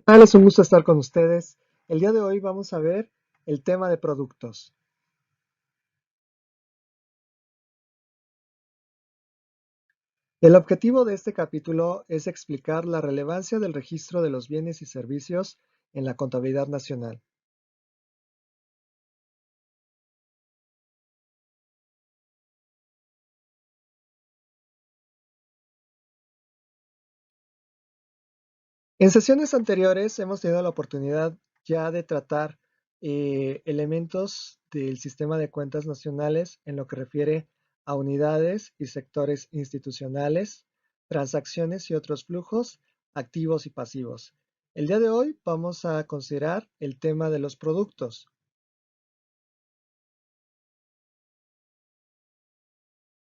Es un gusto estar con ustedes. El día de hoy vamos a ver el tema de productos. El objetivo de este capítulo es explicar la relevancia del registro de los bienes y servicios en la contabilidad nacional. En sesiones anteriores hemos tenido la oportunidad ya de tratar elementos del sistema de cuentas nacionales en lo que refiere a unidades y sectores institucionales, transacciones y otros flujos, activos y pasivos. El día de hoy vamos a considerar el tema de los productos.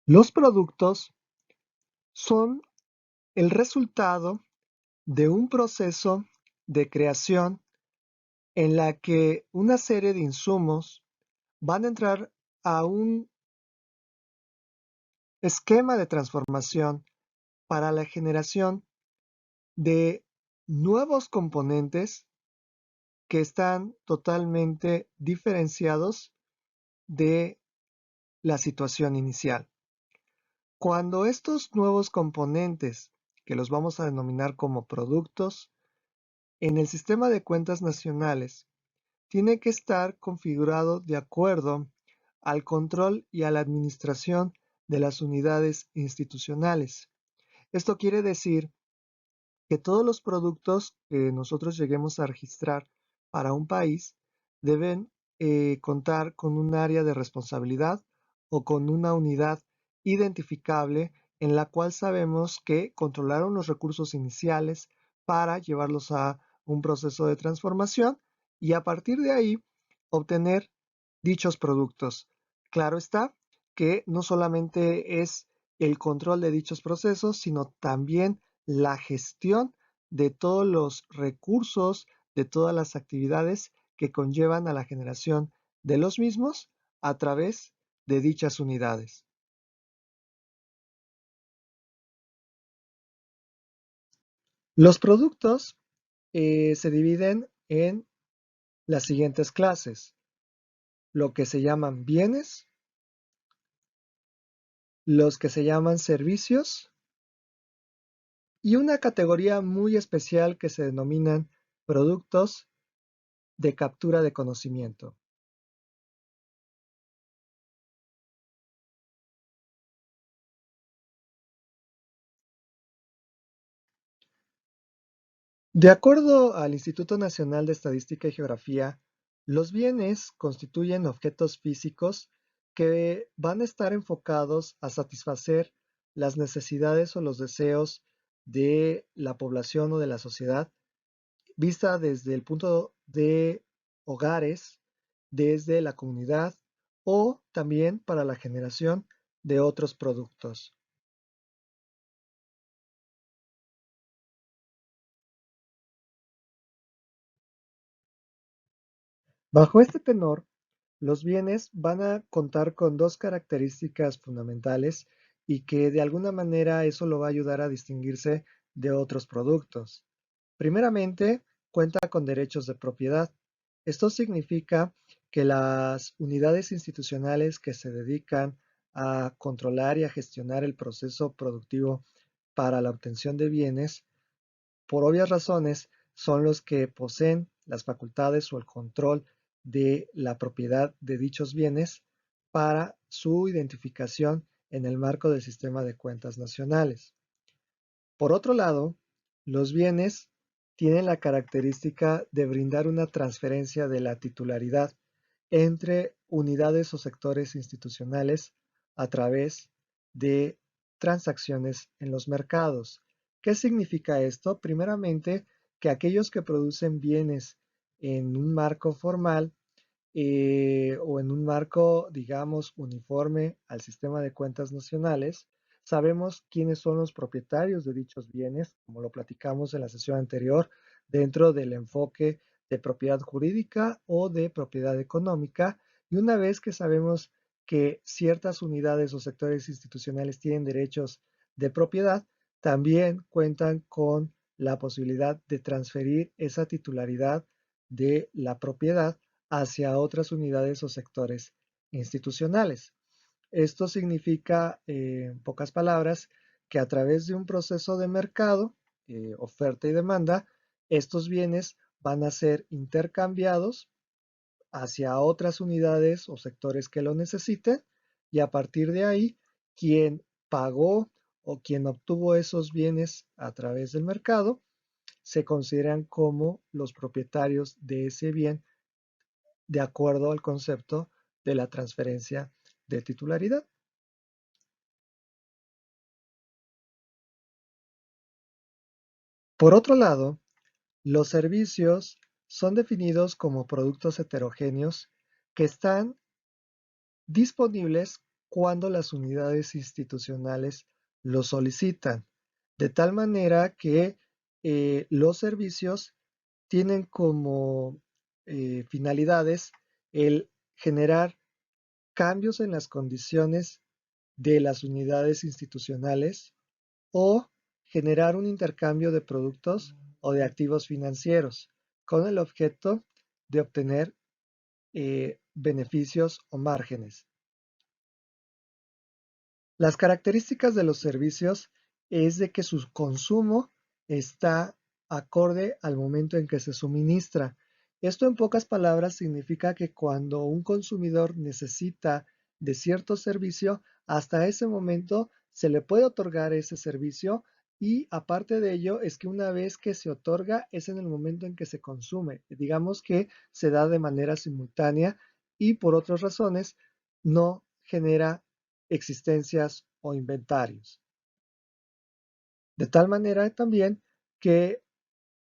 Los productos son el resultado de un proceso de creación en la que una serie de insumos van a entrar a un esquema de transformación para la generación de nuevos componentes que están totalmente diferenciados de la situación inicial. Cuando estos nuevos componentes, que los vamos a denominar como productos, en el sistema de cuentas nacionales, tiene que estar configurado de acuerdo al control y a la administración de las unidades institucionales. Esto quiere decir que todos los productos que nosotros lleguemos a registrar para un país deben contar con un área de responsabilidad o con una unidad identificable en la cual sabemos que controlaron los recursos iniciales para llevarlos a un proceso de transformación y a partir de ahí obtener dichos productos. Claro está que no solamente es el control de dichos procesos, sino también la gestión de todos los recursos, de todas las actividades que conllevan a la generación de los mismos a través de dichas unidades. Los productos se dividen en las siguientes clases: lo que se llaman bienes, los que se llaman servicios y una categoría muy especial que se denominan productos de captura de conocimiento. De acuerdo al Instituto Nacional de Estadística y Geografía, los bienes constituyen objetos físicos que van a estar enfocados a satisfacer las necesidades o los deseos de la población o de la sociedad, vista desde el punto de hogares, desde la comunidad o también para la generación de otros productos. Bajo este tenor, los bienes van a contar con dos características fundamentales y que de alguna manera eso lo va a ayudar a distinguirse de otros productos. Primeramente, cuenta con derechos de propiedad. Esto significa que las unidades institucionales que se dedican a controlar y a gestionar el proceso productivo para la obtención de bienes, por obvias razones, son los que poseen las facultades o el control de la propiedad de dichos bienes para su identificación en el marco del sistema de cuentas nacionales. Por otro lado, los bienes tienen la característica de brindar una transferencia de la titularidad entre unidades o sectores institucionales a través de transacciones en los mercados. ¿Qué significa esto? Primeramente, que aquellos que producen bienes en un marco formal o en un marco, digamos, uniforme al sistema de cuentas nacionales, sabemos quiénes son los propietarios de dichos bienes, como lo platicamos en la sesión anterior, dentro del enfoque de propiedad jurídica o de propiedad económica. Y una vez que sabemos que ciertas unidades o sectores institucionales tienen derechos de propiedad, también cuentan con la posibilidad de transferir esa titularidad de la propiedad hacia otras unidades o sectores institucionales. Esto significa, en pocas palabras, que a través de un proceso de mercado, oferta y demanda, estos bienes van a ser intercambiados hacia otras unidades o sectores que lo necesiten, y a partir de ahí, quien pagó o quien obtuvo esos bienes a través del mercado se consideran como los propietarios de ese bien de acuerdo al concepto de la transferencia de titularidad. Por otro lado, los servicios son definidos como productos heterogéneos que están disponibles cuando las unidades institucionales lo solicitan, de tal manera que los servicios tienen como finalidades el generar cambios en las condiciones de las unidades institucionales o generar un intercambio de productos o de activos financieros con el objeto de obtener beneficios o márgenes. Las características de los servicios es de que su consumo está acorde al momento en que se suministra. Esto en pocas palabras significa que cuando un consumidor necesita de cierto servicio, hasta ese momento se le puede otorgar ese servicio, y aparte de ello es que una vez que se otorga es en el momento en que se consume. Digamos que se da de manera simultánea y por otras razones no genera existencias o inventarios. De tal manera también que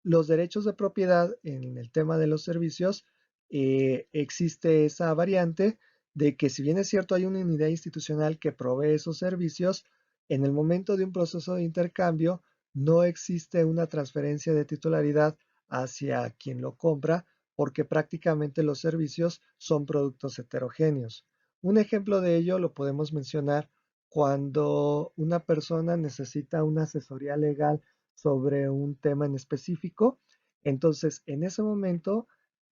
los derechos de propiedad en el tema de los servicios, existe esa variante de que, si bien es cierto, hay una unidad institucional que provee esos servicios, en el momento de un proceso de intercambio no existe una transferencia de titularidad hacia quien lo compra, porque prácticamente los servicios son productos heterogéneos. Un ejemplo de ello lo podemos mencionar cuando una persona necesita una asesoría legal sobre un tema en específico. Entonces, en ese momento,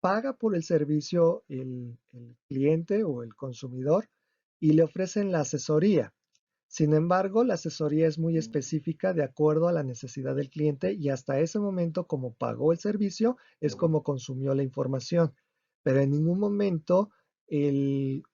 paga por el servicio el cliente o el consumidor y le ofrecen la asesoría. Sin embargo, la asesoría es muy específica de acuerdo a la necesidad del cliente, y hasta ese momento, como pagó el servicio, es como consumió la información. Pero en ningún momento el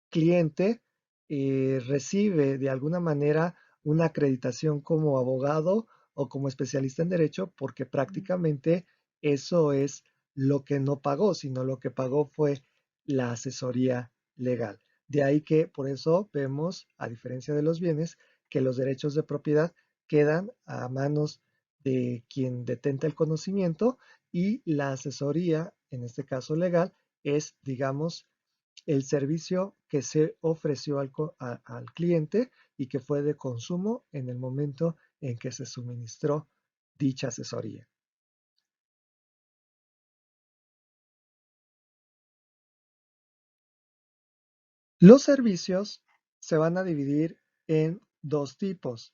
cliente recibe de alguna manera una acreditación como abogado o como especialista en derecho, porque prácticamente eso es lo que no pagó, sino lo que pagó fue la asesoría legal. De ahí que por eso vemos, a diferencia de los bienes, que los derechos de propiedad quedan a manos de quien detenta el conocimiento, y la asesoría, en este caso legal, es, digamos, el servicio que se ofreció al cliente y que fue de consumo en el momento en que se suministró dicha asesoría. Los servicios se van a dividir en dos tipos.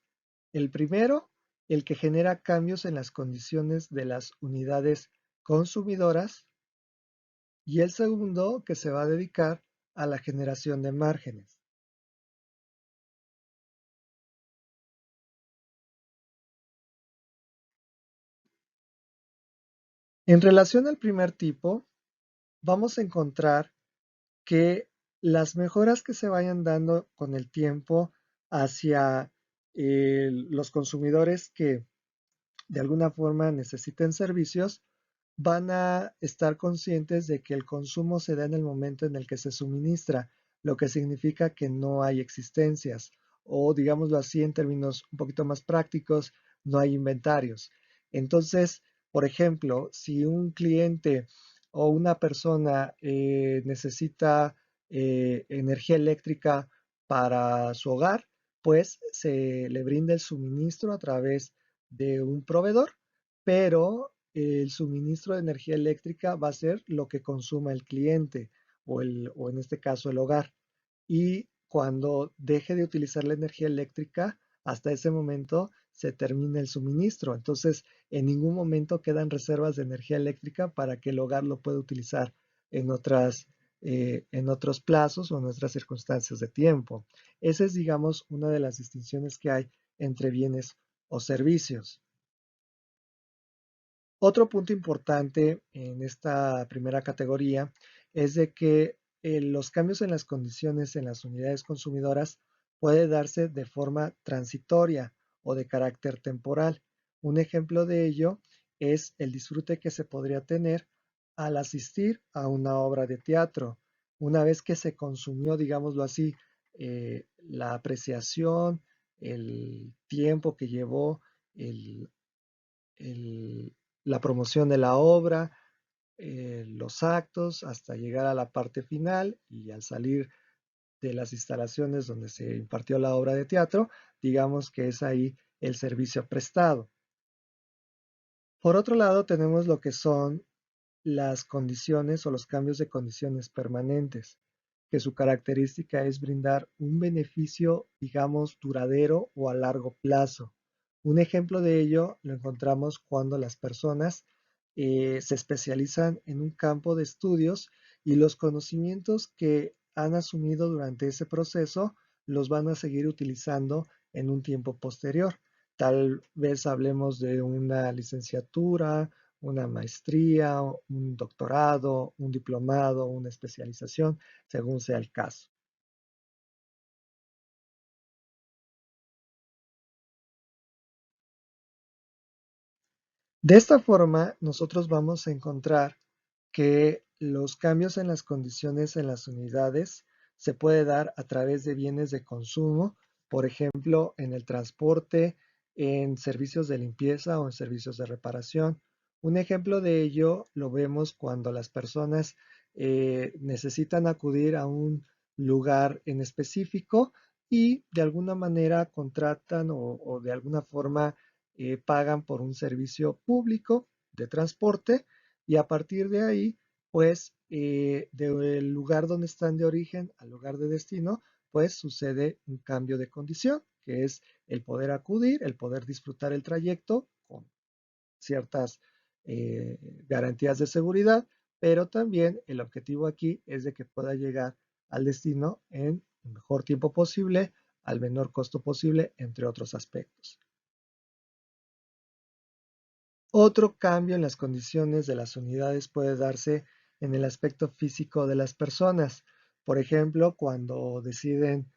El primero, el que genera cambios en las condiciones de las unidades consumidoras, y el segundo, que se va a dedicar a la generación de márgenes. En relación al primer tipo, vamos a encontrar que las mejoras que se vayan dando con el tiempo hacia los consumidores que de alguna forma necesiten servicios, van a estar conscientes de que el consumo se da en el momento en el que se suministra, lo que significa que no hay existencias, o digámoslo así en términos un poquito más prácticos, no hay inventarios. Entonces, por ejemplo, si un cliente o una persona necesita energía eléctrica para su hogar, pues se le brinda el suministro a través de un proveedor, pero el suministro de energía eléctrica va a ser lo que consuma el cliente o en este caso el hogar. Y cuando deje de utilizar la energía eléctrica, hasta ese momento se termina el suministro. Entonces, en ningún momento quedan reservas de energía eléctrica para que el hogar lo pueda utilizar en en otros plazos o en otras circunstancias de tiempo. Esa es, digamos, una de las distinciones que hay entre bienes o servicios. Otro punto importante en esta primera categoría es de que los cambios en las condiciones en las unidades consumidoras puede darse de forma transitoria o de carácter temporal. Un ejemplo de ello es el disfrute que se podría tener al asistir a una obra de teatro. Una vez que se consumió, digámoslo así, la apreciación, el tiempo que llevó el el- la promoción de la obra, los actos, hasta llegar a la parte final y al salir de las instalaciones donde se impartió la obra de teatro, digamos que es ahí el servicio prestado. Por otro lado, tenemos lo que son las condiciones o los cambios de condiciones permanentes, que su característica es brindar un beneficio, digamos, duradero o a largo plazo. Un ejemplo de ello lo encontramos cuando las personas se especializan en un campo de estudios y los conocimientos que han asumido durante ese proceso los van a seguir utilizando en un tiempo posterior. Tal vez hablemos de una licenciatura, una maestría, un doctorado, un diplomado, una especialización, según sea el caso. De esta forma, nosotros vamos a encontrar que los cambios en las condiciones en las unidades se puede dar a través de bienes de consumo, por ejemplo, en el transporte, en servicios de limpieza o en servicios de reparación. Un ejemplo de ello lo vemos cuando las personas necesitan acudir a un lugar en específico y de alguna manera contratan o de alguna forma pagan por un servicio público de transporte y a partir de ahí, pues del lugar donde están de origen al lugar de destino, pues sucede un cambio de condición, que es el poder acudir, el poder disfrutar el trayecto con ciertas eh, garantías de seguridad, pero también el objetivo aquí es de que pueda llegar al destino en el mejor tiempo posible, al menor costo posible, entre otros aspectos. Otro cambio en las condiciones de las unidades puede darse en el aspecto físico de las personas. Por ejemplo, cuando deciden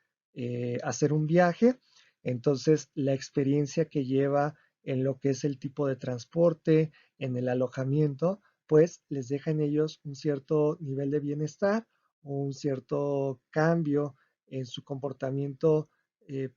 hacer un viaje, entonces la experiencia que lleva en lo que es el tipo de transporte, en el alojamiento, pues les deja en ellos un cierto nivel de bienestar o un cierto cambio en su comportamiento, eh,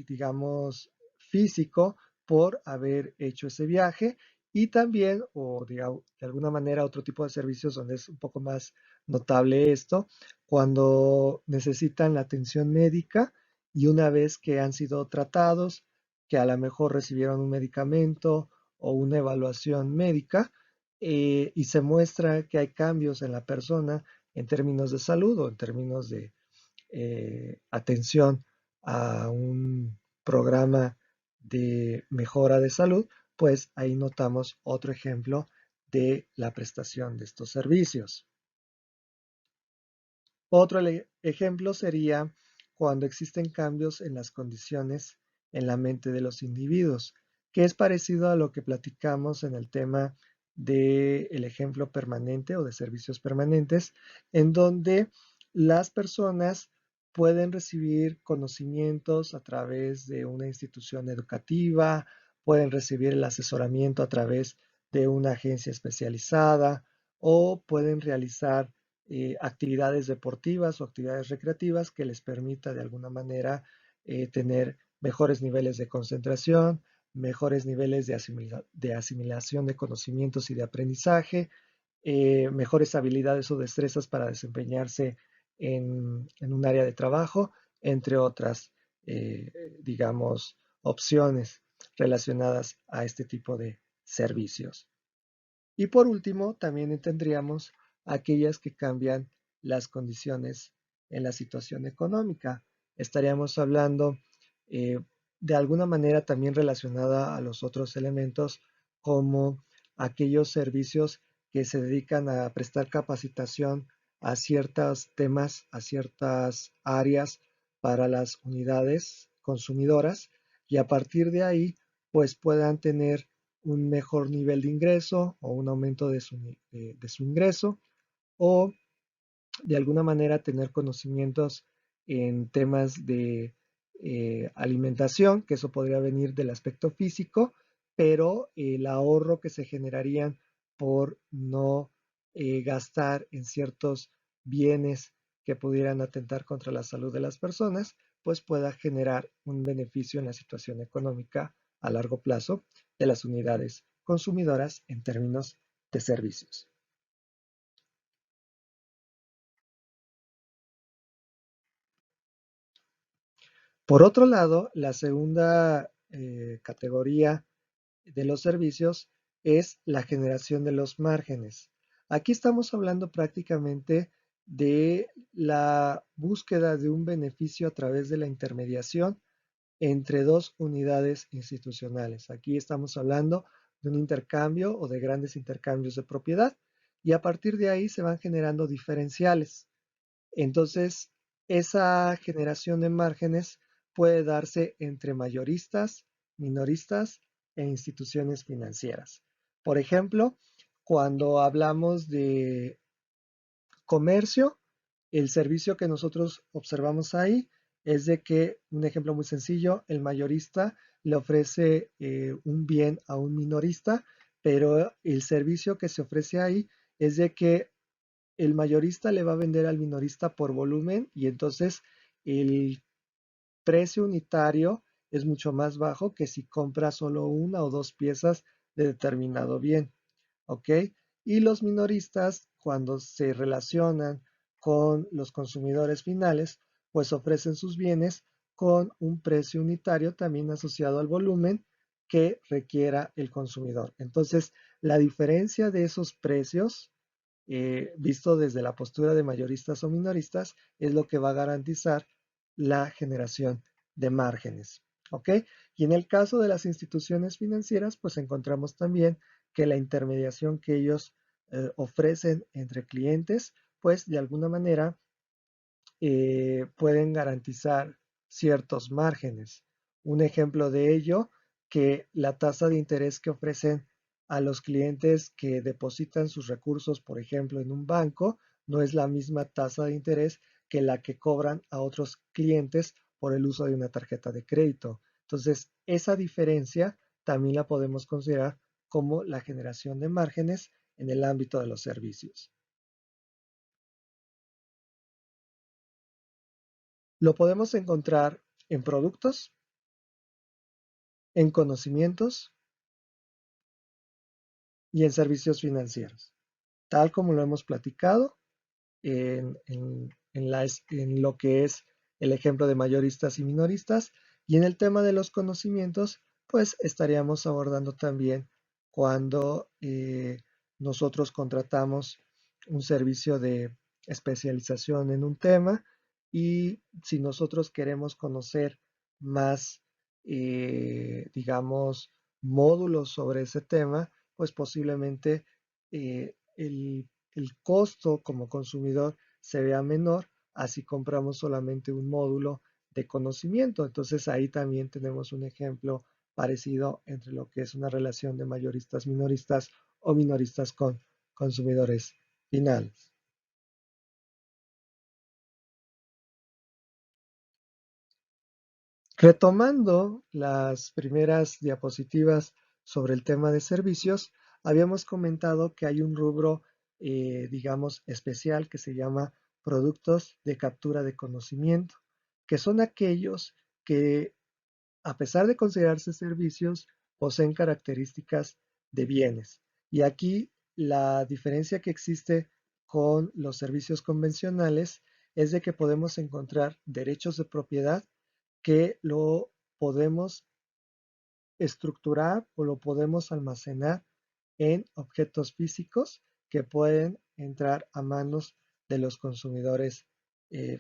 digamos, físico por haber hecho ese viaje y también, o de alguna manera, otro tipo de servicios donde es un poco más notable esto, cuando necesitan la atención médica y una vez que han sido tratados, que a lo mejor recibieron un medicamento o una evaluación médica, y se muestra que hay cambios en la persona en términos de salud o en términos de atención a un programa de mejora de salud, pues ahí notamos otro ejemplo de la prestación de estos servicios. Otro ejemplo sería cuando existen cambios en las condiciones en la mente de los individuos, que es parecido a lo que platicamos en el tema del ejemplo permanente o de servicios permanentes, en donde las personas pueden recibir conocimientos a través de una institución educativa, pueden recibir el asesoramiento a través de una agencia especializada o pueden realizar actividades deportivas o actividades recreativas que les permita de alguna manera tener mejores niveles de concentración, mejores niveles de asimilación de conocimientos y de aprendizaje, mejores habilidades o destrezas para desempeñarse en un área de trabajo, entre otras, digamos, opciones relacionadas a este tipo de servicios. Y por último, también tendríamos aquellas que cambian las condiciones en la situación económica. Estaríamos hablando, eh, de alguna manera también relacionada a los otros elementos, como aquellos servicios que se dedican a prestar capacitación a ciertos temas, a ciertas áreas para las unidades consumidoras, y a partir de ahí pues puedan tener un mejor nivel de ingreso o un aumento de su ingreso, o de alguna manera tener conocimientos en temas de alimentación, que eso podría venir del aspecto físico, pero el ahorro que se generarían por no gastar en ciertos bienes que pudieran atentar contra la salud de las personas, pues pueda generar un beneficio en la situación económica a largo plazo de las unidades consumidoras en términos de servicios. Por otro lado, la segunda categoría de los servicios es la generación de los márgenes. Aquí estamos hablando prácticamente de la búsqueda de un beneficio a través de la intermediación entre dos unidades institucionales. Aquí estamos hablando de un intercambio o de grandes intercambios de propiedad, y a partir de ahí se van generando diferenciales. Entonces, esa generación de márgenes puede darse entre mayoristas, minoristas e instituciones financieras. Por ejemplo, cuando hablamos de comercio, el servicio que nosotros observamos ahí es de que, un ejemplo muy sencillo, el mayorista le ofrece un bien a un minorista, pero el servicio que se ofrece ahí es de que el mayorista le va a vender al minorista por volumen, y entonces el precio unitario es mucho más bajo que si compra solo una o dos piezas de determinado bien. ¿Ok? Y los minoristas, cuando se relacionan con los consumidores finales, pues ofrecen sus bienes con un precio unitario también asociado al volumen que requiera el consumidor. Entonces, la diferencia de esos precios, visto desde la postura de mayoristas o minoristas, es lo que va a garantizar la generación de márgenes. ¿Ok? Y en el caso de las instituciones financieras, pues encontramos también que la intermediación que ellos ofrecen entre clientes, pues de alguna manera pueden garantizar ciertos márgenes. Un ejemplo de ello, que la tasa de interés que ofrecen a los clientes que depositan sus recursos, por ejemplo, en un banco, no es la misma tasa de interés que la que cobran a otros clientes por el uso de una tarjeta de crédito. Entonces, esa diferencia también la podemos considerar como la generación de márgenes en el ámbito de los servicios. Lo podemos encontrar en productos, en conocimientos y en servicios financieros, tal como lo hemos platicado en lo que es el ejemplo de mayoristas y minoristas. Y en el tema de los conocimientos, pues estaríamos abordando también cuando nosotros contratamos un servicio de especialización en un tema, y si nosotros queremos conocer más, digamos, módulos sobre ese tema, pues posiblemente el costo como consumidor se vea menor, así compramos solamente un módulo de conocimiento. Entonces ahí también tenemos un ejemplo parecido entre lo que es una relación de mayoristas minoristas o minoristas con consumidores finales. Retomando las primeras diapositivas sobre el tema de servicios, habíamos comentado que hay un rubro, digamos, especial que se llama productos de captura de conocimiento, que son aquellos que, a pesar de considerarse servicios, poseen características de bienes. Y aquí la diferencia que existe con los servicios convencionales es de que podemos encontrar derechos de propiedad que lo podemos estructurar o lo podemos almacenar en objetos físicos que pueden entrar a manos de los consumidores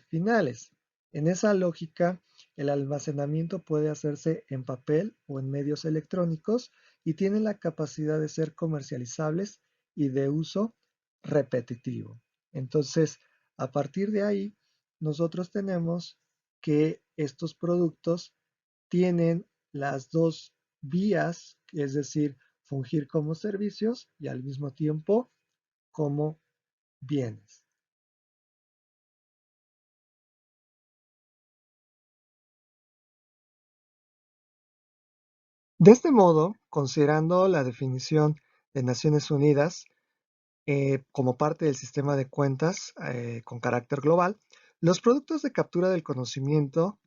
finales. En esa lógica, el almacenamiento puede hacerse en papel o en medios electrónicos y tienen la capacidad de ser comercializables y de uso repetitivo. Entonces, a partir de ahí, nosotros tenemos que estos productos tienen las dos vías, es decir, fungir como servicios y al mismo tiempo como bienes. De este modo, considerando la definición de Naciones Unidas como parte del sistema de cuentas con carácter global, los productos de captura del conocimiento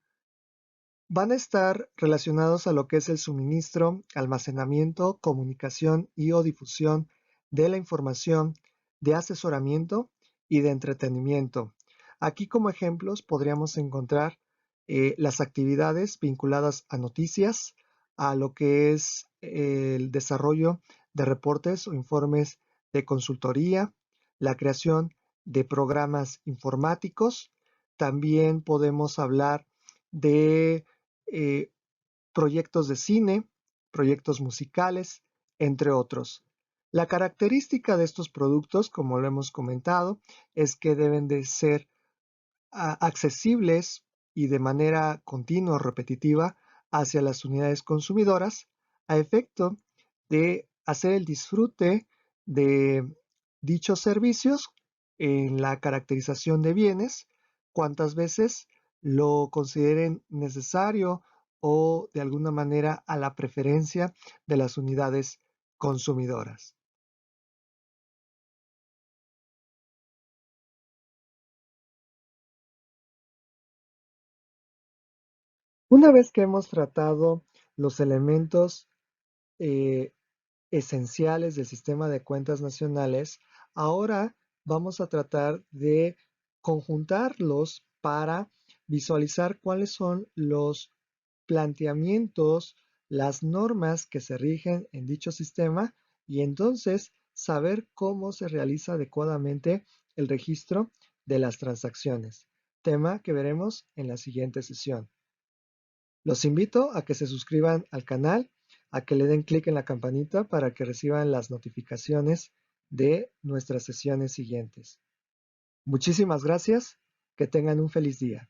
van a estar relacionados a lo que es el suministro, almacenamiento, comunicación y o difusión de la información, de asesoramiento y de entretenimiento. Aquí como ejemplos podríamos encontrar las actividades vinculadas a noticias, a lo que es el desarrollo de reportes o informes de consultoría, la creación de programas informáticos. También podemos hablar de eh, proyectos de cine, proyectos musicales, entre otros. La característica de estos productos, como lo hemos comentado, es que deben de ser accesibles y de manera continua o repetitiva hacia las unidades consumidoras a efecto de hacer el disfrute de dichos servicios en la caracterización de bienes cuantas veces lo consideren necesario o de alguna manera a la preferencia de las unidades consumidoras. Una vez que hemos tratado los elementos eh, esenciales del sistema de cuentas nacionales, ahora vamos a tratar de conjuntarlos para visualizar cuáles son los planteamientos, las normas que se rigen en dicho sistema y entonces saber cómo se realiza adecuadamente el registro de las transacciones, tema que veremos en la siguiente sesión. Los invito a que se suscriban al canal, a que le den clic en la campanita para que reciban las notificaciones de nuestras sesiones siguientes. Muchísimas gracias, que tengan un feliz día.